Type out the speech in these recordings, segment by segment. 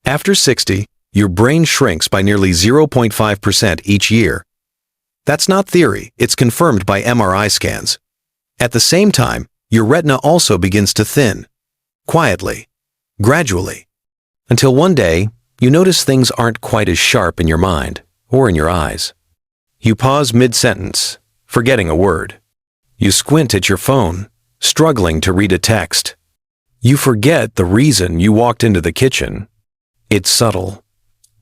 After 60, your brain shrinks by nearly 0.5% each year. That's not theory, it's confirmed by MRI scans. At the same time, your retina also begins to thin. Quietly. Gradually. Until one day, you notice things aren't quite as sharp in your mind or in your eyes. You pause mid-sentence, forgetting a word. You squint at your phone, struggling to read a text. You forget the reason you walked into the kitchen. It's subtle,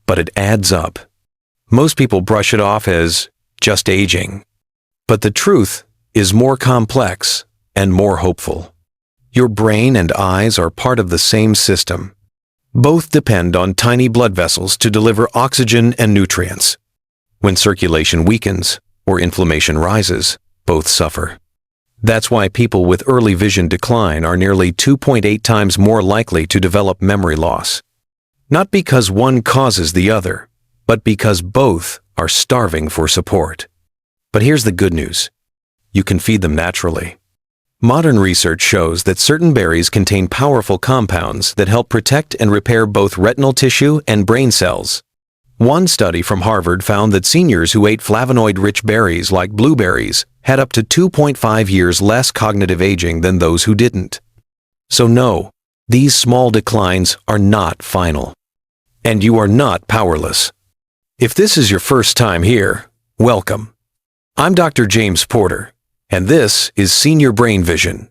but it adds up. Most people brush it off as just aging. But the truth is more complex and more hopeful. Your brain and eyes are part of the same system. Both depend on tiny blood vessels to deliver oxygen and nutrients. When circulation weakens or inflammation rises, both suffer. That's why people with early vision decline are nearly 2.8 times more likely to develop memory loss. Not because one causes the other, but because both are starving for support. But here's the good news. You can feed them naturally. Modern research shows that certain berries contain powerful compounds that help protect and repair both retinal tissue and brain cells. One study from Harvard found that seniors who ate flavonoid-rich berries like blueberries had up to 2.5 years less cognitive aging than those who didn't. So no, these small declines are not final. And you are not powerless. If this is your first time here, welcome. I'm Dr. James Porter, and this is Senior Brain Vision.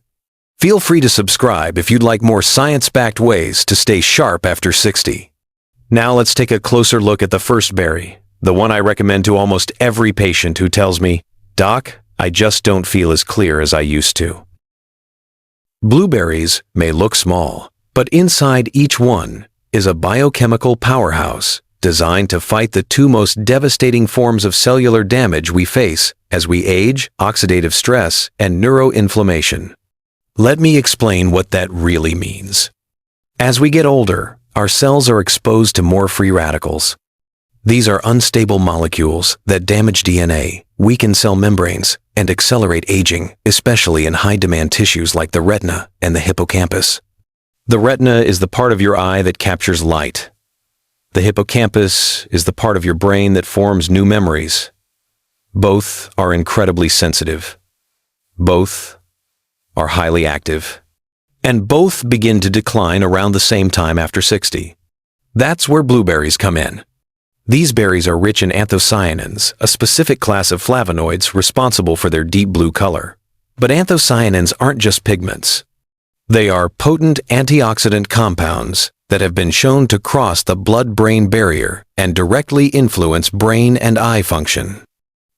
Feel free to subscribe if you'd like more science-backed ways to stay sharp after 60. Now let's take a closer look at the first berry, the one I recommend to almost every patient who tells me, "Doc, I just don't feel as clear as I used to." Blueberries may look small, but inside each one is a biochemical powerhouse designed to fight the two most devastating forms of cellular damage we face as we age: oxidative stress and neuroinflammation. Let me explain what that really means. As we get older, our cells are exposed to more free radicals. These are unstable molecules that damage DNA, weaken cell membranes, and accelerate aging, especially in high-demand tissues like the retina and the hippocampus. The retina is the part of your eye that captures light. The hippocampus is the part of your brain that forms new memories. Both are incredibly sensitive. Both are highly active. And both begin to decline around the same time after 60. That's where blueberries come in. These berries are rich in anthocyanins, a specific class of flavonoids responsible for their deep blue color. But anthocyanins aren't just pigments. They are potent antioxidant compounds that have been shown to cross the blood-brain barrier and directly influence brain and eye function.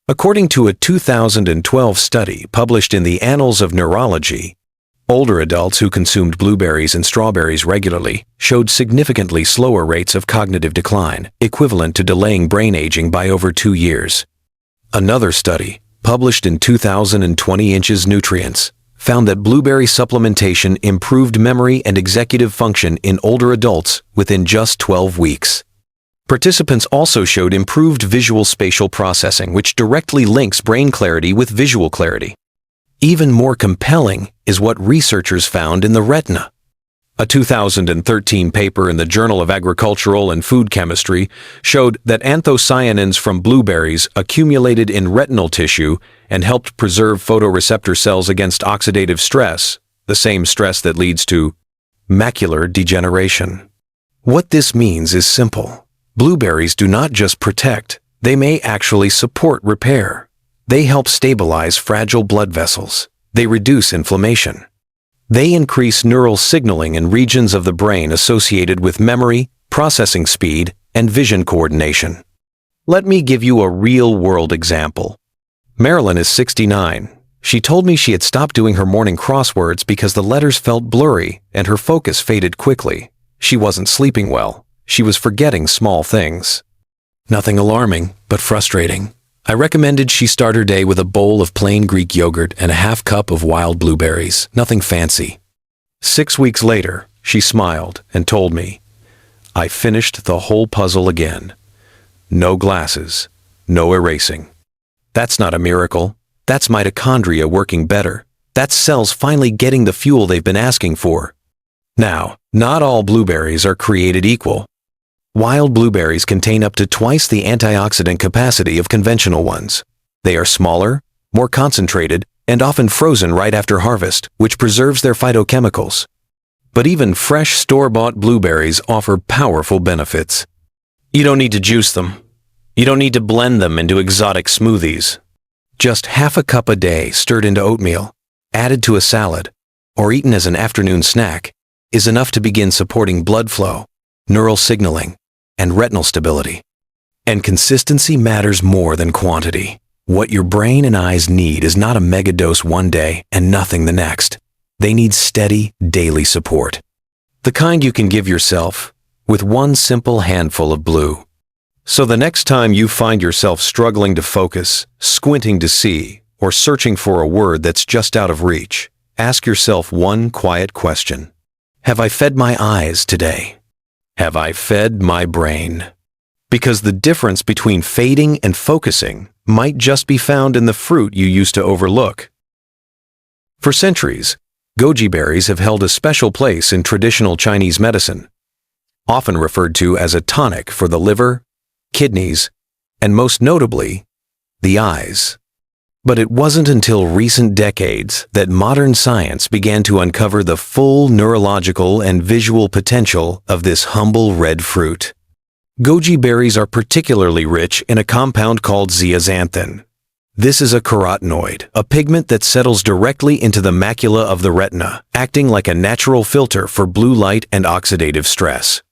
According to a 2012 study published in the Annals of Neurology, older adults who consumed blueberries and strawberries regularly showed significantly slower rates of cognitive decline, equivalent to delaying brain aging by over 2 years. Another study, published in 2020 Inches Nutrients, found that blueberry supplementation improved memory and executive function in older adults within just 12 weeks. Participants also showed improved visual spatial processing, which directly links brain clarity with visual clarity. Even more compelling is what researchers found in the retina. A 2013 paper in the Journal of Agricultural and Food Chemistry showed that anthocyanins from blueberries accumulated in retinal tissue and helped preserve photoreceptor cells against oxidative stress, the same stress that leads to macular degeneration. What this means is simple. Blueberries do not just protect, they may actually support repair. They help stabilize fragile blood vessels. They reduce inflammation. They increase neural signaling in regions of the brain associated with memory, processing speed, and vision coordination. Let me give you a real-world example. Marilyn is 69. She told me she had stopped doing her morning crosswords because the letters felt blurry and her focus faded quickly. She wasn't sleeping well. She was forgetting small things. Nothing alarming, but frustrating. I recommended she start her day with a bowl of plain Greek yogurt and a half cup of wild blueberries, nothing fancy. 6 weeks later, she smiled and told me, "I finished the whole puzzle again. No glasses, no erasing." That's not a miracle. That's mitochondria working better. That's cells finally getting the fuel they've been asking for. Now, not all blueberries are created equal. Wild blueberries contain up to twice the antioxidant capacity of conventional ones. They are smaller, more concentrated, and often frozen right after harvest, which preserves their phytochemicals. But even fresh store-bought blueberries offer powerful benefits. You don't need to juice them. You don't need to blend them into exotic smoothies. Just half a cup a day stirred into oatmeal, added to a salad, or eaten as an afternoon snack is enough to begin supporting blood flow, neural signaling, and retinal stability. And consistency matters more than quantity. What your brain and eyes need is not a megadose one day and nothing the next. They need steady, daily support. The kind you can give yourself with one simple handful of blue. So the next time you find yourself struggling to focus, squinting to see, or searching for a word that's just out of reach, ask yourself one quiet question. Have I fed my eyes today? Have I fed my brain? Because the difference between fading and focusing might just be found in the fruit you used to overlook. For centuries, goji berries have held a special place in traditional Chinese medicine, often referred to as a tonic for the liver, kidneys, and most notably, the eyes. But it wasn't until recent decades that modern science began to uncover the full neurological and visual potential of this humble red fruit. Goji berries are particularly rich in a compound called zeaxanthin. This is a carotenoid, a pigment that settles directly into the macula of the retina, acting like a natural filter for blue light and oxidative stress.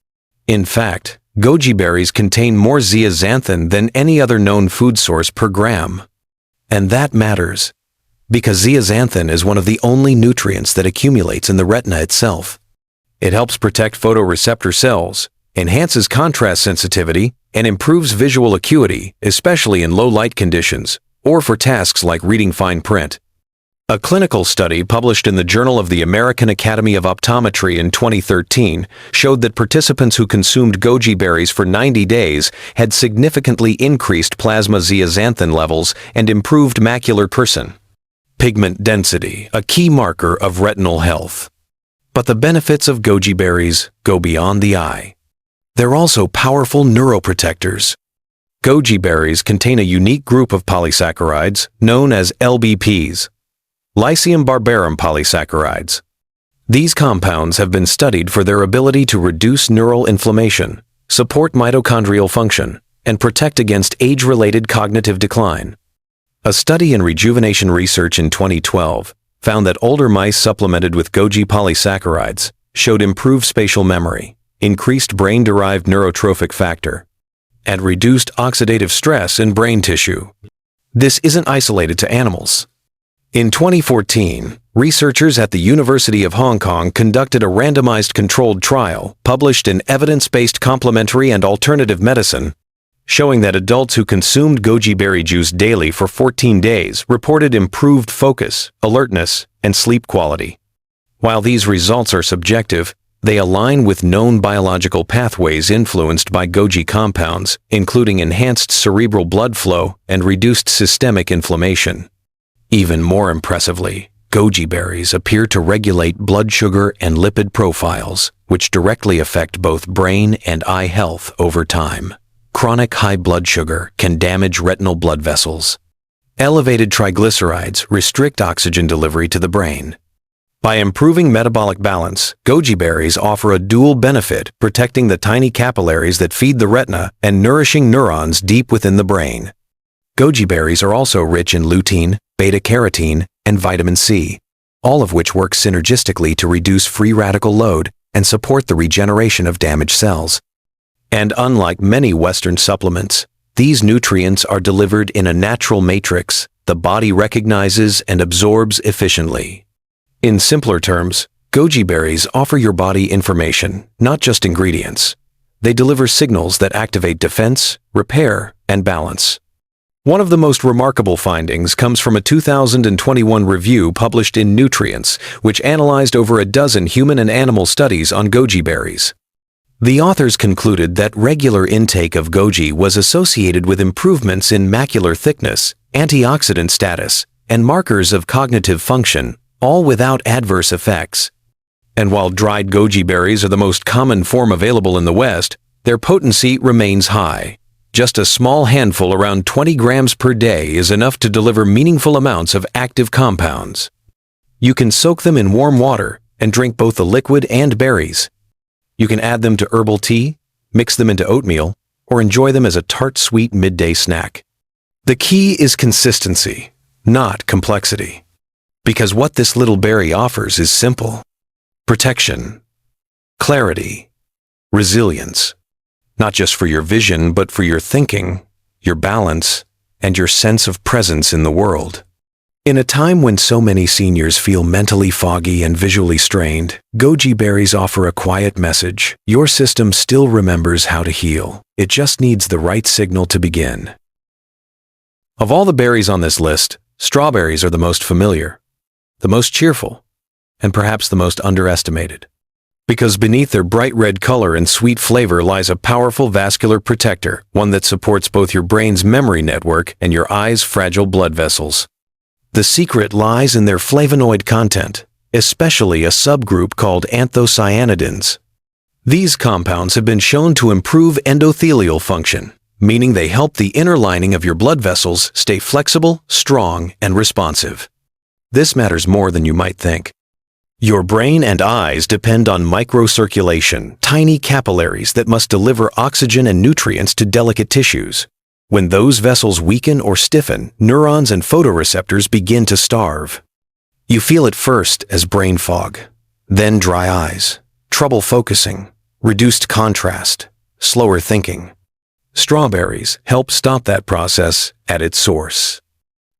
In fact, goji berries contain more zeaxanthin than any other known food source per gram. And that matters, because zeaxanthin is one of the only nutrients that accumulates in the retina itself. It helps protect photoreceptor cells, enhances contrast sensitivity, and improves visual acuity, especially in low light conditions, or for tasks like reading fine print. A clinical study published in the Journal of the American Academy of Optometry in 2013 showed that participants who consumed goji berries for 90 days had significantly increased plasma zeaxanthin levels and improved macular pigment density, a key marker of retinal health. But the benefits of goji berries go beyond the eye. They're also powerful neuroprotectors. Goji berries contain a unique group of polysaccharides known as LBPs, Lycium barbarum polysaccharides. These compounds have been studied for their ability to reduce neural inflammation, support mitochondrial function, and protect against age-related cognitive decline. A study in rejuvenation research in 2012 found that older mice supplemented with goji polysaccharides showed improved spatial memory, increased brain-derived neurotrophic factor, and reduced oxidative stress in brain tissue. This isn't isolated to animals. In 2014, researchers at the University of Hong Kong conducted a randomized controlled trial published in Evidence-Based Complementary and Alternative Medicine, showing that adults who consumed goji berry juice daily for 14 days reported improved focus, alertness, and sleep quality. While these results are subjective, they align with known biological pathways influenced by goji compounds, including enhanced cerebral blood flow and reduced systemic inflammation. Even more impressively, goji berries appear to regulate blood sugar and lipid profiles, which directly affect both brain and eye health over time. Chronic high blood sugar can damage retinal blood vessels. Elevated triglycerides restrict oxygen delivery to the brain. By improving metabolic balance, goji berries offer a dual benefit, protecting the tiny capillaries that feed the retina and nourishing neurons deep within the brain. Goji berries are also rich in lutein, beta-carotene, and vitamin C, all of which work synergistically to reduce free radical load and support the regeneration of damaged cells. And unlike many Western supplements, these nutrients are delivered in a natural matrix the body recognizes and absorbs efficiently. In simpler terms, goji berries offer your body information, not just ingredients. They deliver signals that activate defense, repair, and balance. One of the most remarkable findings comes from a 2021 review published in Nutrients, which analyzed over a dozen human and animal studies on goji berries. The authors concluded that regular intake of goji was associated with improvements in macular thickness, antioxidant status, and markers of cognitive function, all without adverse effects. And while dried goji berries are the most common form available in the West, their potency remains high. Just a small handful, around 20 grams per day, is enough to deliver meaningful amounts of active compounds. You can soak them in warm water and drink both the liquid and berries. You can add them to herbal tea, mix them into oatmeal, or enjoy them as a tart sweet midday snack. The key is consistency, not complexity. Because what this little berry offers is simple: protection, clarity, resilience. Not just for your vision, but for your thinking, your balance, and your sense of presence in the world. In a time when so many seniors feel mentally foggy and visually strained, goji berries offer a quiet message. Your system still remembers how to heal. It just needs the right signal to begin. Of all the berries on this list, strawberries are the most familiar, the most cheerful, and perhaps the most underestimated. Because beneath their bright red color and sweet flavor lies a powerful vascular protector, one that supports both your brain's memory network and your eye's fragile blood vessels. The secret lies in their flavonoid content, especially a subgroup called anthocyanidins. These compounds have been shown to improve endothelial function, meaning they help the inner lining of your blood vessels stay flexible, strong, and responsive. This matters more than you might think. Your brain and eyes depend on microcirculation, tiny capillaries that must deliver oxygen and nutrients to delicate tissues. When those vessels weaken or stiffen, neurons and photoreceptors begin to starve. You feel it first as brain fog, then dry eyes, trouble focusing, reduced contrast, slower thinking. Strawberries help stop that process at its source.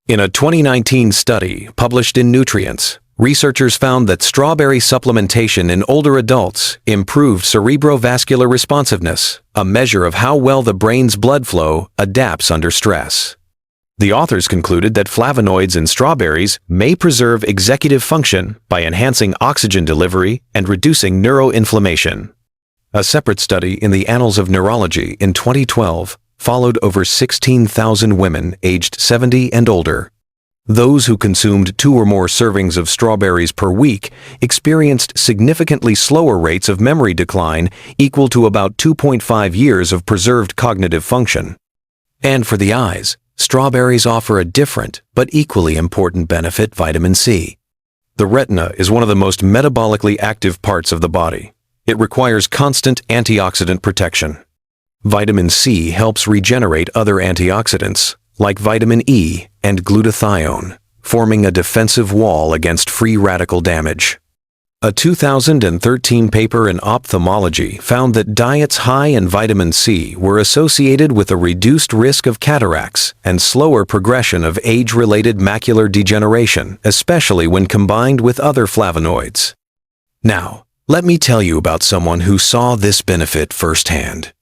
In a 2019 study published in Nutrients, researchers found that strawberry supplementation in older adults improved cerebrovascular responsiveness, a measure of how well the brain's blood flow adapts under stress. The authors concluded that flavonoids in strawberries may preserve executive function by enhancing oxygen delivery and reducing neuroinflammation. A separate study in the Annals of Neurology in 2012 followed over 16,000 women aged 70 and older. Those who consumed 2 or more servings of strawberries per week experienced significantly slower rates of memory decline, equal to about 2.5 years of preserved cognitive function. And for the eyes, strawberries offer a different but equally important benefit: vitamin C. The retina is one of the most metabolically active parts of the body. It requires constant antioxidant protection. Vitamin C helps regenerate other antioxidants, like vitamin E and glutathione, forming a defensive wall against free radical damage. A 2013 paper in Ophthalmology found that diets high in vitamin C were associated with a reduced risk of cataracts and slower progression of age-related macular degeneration, especially when combined with other flavonoids. Now, let me tell you about someone who saw this benefit firsthand.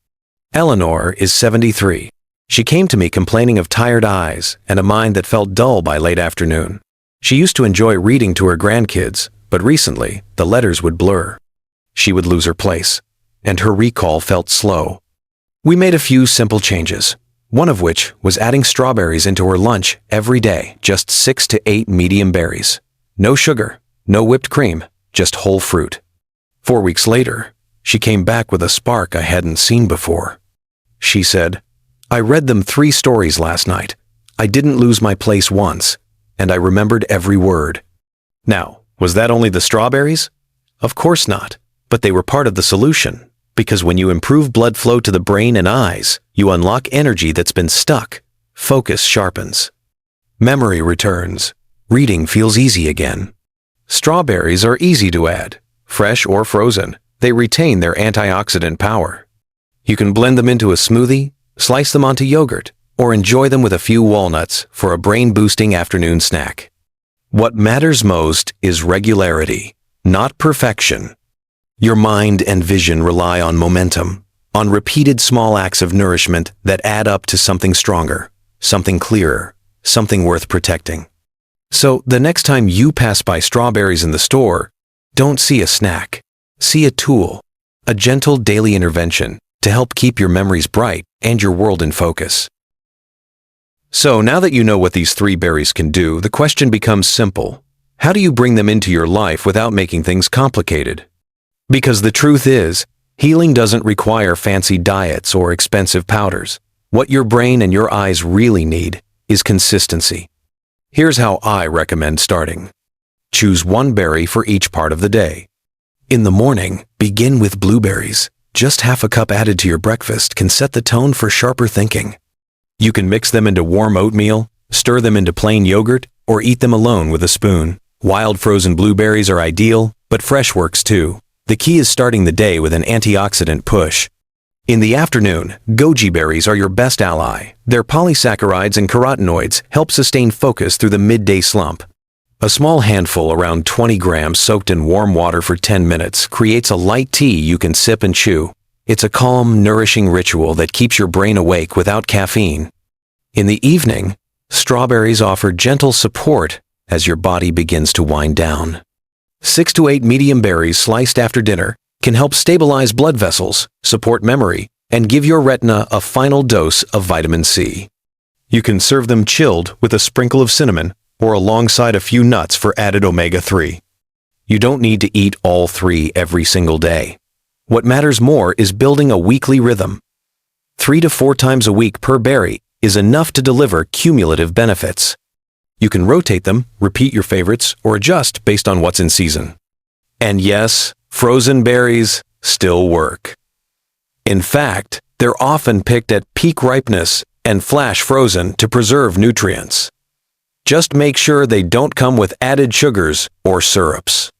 Eleanor is 73. She came to me complaining of tired eyes and a mind that felt dull by late afternoon. She used to enjoy reading to her grandkids, but recently the letters would blur. She would lose her place, and her recall felt slow. We made a few simple changes, one of which was adding strawberries into her lunch every day, just 6 to 8 medium berries. No sugar, no whipped cream, just whole fruit. 4 weeks later, she came back with a spark I hadn't seen before. She said, "I read them 3 stories last night. I didn't lose my place once, and I remembered every word." Now, was that only the strawberries? Of course not, but they were part of the solution, because when you improve blood flow to the brain and eyes, you unlock energy that's been stuck. Focus sharpens. Memory returns. Reading feels easy again. Strawberries are easy to add. Fresh or frozen, they retain their antioxidant power. You can blend them into a smoothie, slice them onto yogurt, or enjoy them with a few walnuts for a brain-boosting afternoon snack. What matters most is regularity, not perfection. Your mind and vision rely on momentum, on repeated small acts of nourishment that add up to something stronger, something clearer, something worth protecting. So the next time you pass by strawberries in the store, don't see a snack. See a tool, a gentle daily intervention to help keep your memories bright and your world in focus. So now that you know what these 3 berries can do, the question becomes simple. How do you bring them into your life without making things complicated? Because the truth is, Healing doesn't require fancy diets or expensive powders. What your brain and your eyes really need is consistency. Here's how I recommend starting. Choose one berry for each part of the day. In the morning, begin with blueberries. Just half a cup added to your breakfast can set the tone for sharper thinking. You can mix them into warm oatmeal, stir them into plain yogurt, or eat them alone with a spoon. Wild frozen blueberries are ideal, but fresh works too. The key is starting the day with an antioxidant push. In the afternoon, goji berries are your best ally. Their polysaccharides and carotenoids help sustain focus through the midday slump. A small handful, around 20 grams, soaked in warm water for 10 minutes, creates a light tea you can sip and chew. It's a calm, nourishing ritual that keeps your brain awake without caffeine. In the evening, strawberries offer gentle support as your body begins to wind down. 6 to 8 medium berries sliced after dinner can help stabilize blood vessels, support memory, and give your retina a final dose of vitamin C. You can serve them chilled with a sprinkle of cinnamon or alongside a few nuts for added omega-3. You don't need to eat all 3 every single day. What matters more is building a weekly rhythm. 3 to 4 times a week per berry is enough to deliver cumulative benefits. You can rotate them, repeat your favorites, or adjust based on what's in season. And yes, frozen berries still work. In fact, they're often picked at peak ripeness and flash frozen to preserve nutrients. Just make sure they don't come with added sugars or syrups.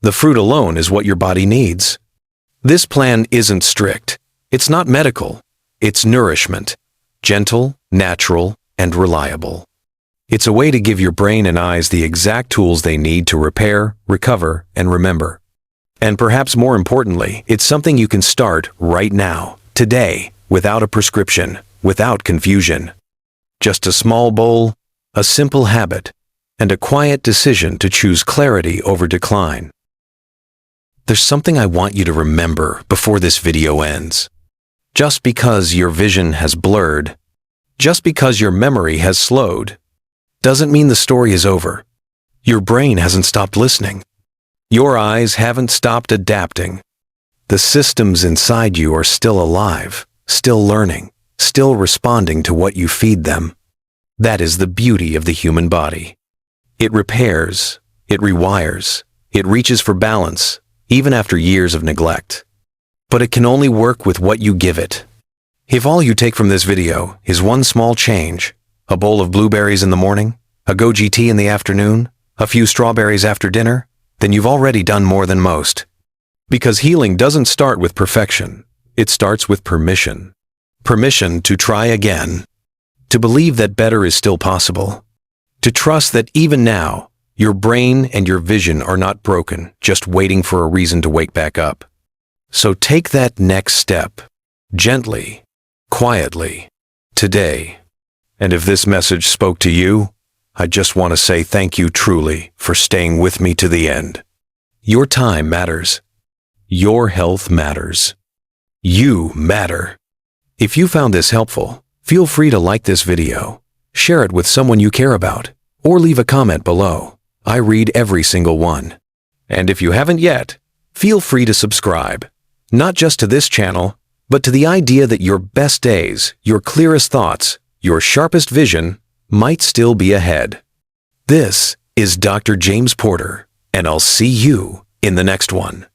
The fruit alone is what your body needs. This plan isn't strict. It's not medical. It's nourishment. Gentle, natural, and reliable. It's a way to give your brain and eyes the exact tools they need to repair, recover, and remember. And perhaps more importantly, it's something you can start right now, today, without a prescription, without confusion. Just a small bowl, a simple habit, and a quiet decision to choose clarity over decline. There's something I want you to remember before this video ends. Just because your vision has blurred, just because your memory has slowed, doesn't mean the story is over. Your brain hasn't stopped listening. Your eyes haven't stopped adapting. The systems inside you are still alive, still learning, still responding to what you feed them. That is the beauty of the human body. It repairs, it rewires, it reaches for balance, even after years of neglect. But it can only work with what you give it. If all you take from this video is one small change, a bowl of blueberries in the morning, a goji tea in the afternoon, a few strawberries after dinner, then you've already done more than most. Because healing doesn't start with perfection. It starts with permission. Permission to try again. To believe that better is still possible. To trust that even now, your brain and your vision are not broken, just waiting for a reason to wake back up. So take that next step, gently, quietly, today. And if this message spoke to you, I just want to say thank you truly for staying with me to the end. Your time matters. Your health matters. You matter. If you found this helpful, feel free to like this video, share it with someone you care about, or leave a comment below. I read every single one. And if you haven't yet, feel free to subscribe, not just to this channel, but to the idea that your best days, your clearest thoughts, your sharpest vision might still be ahead. This is Dr. James Porter, and I'll see you in the next one.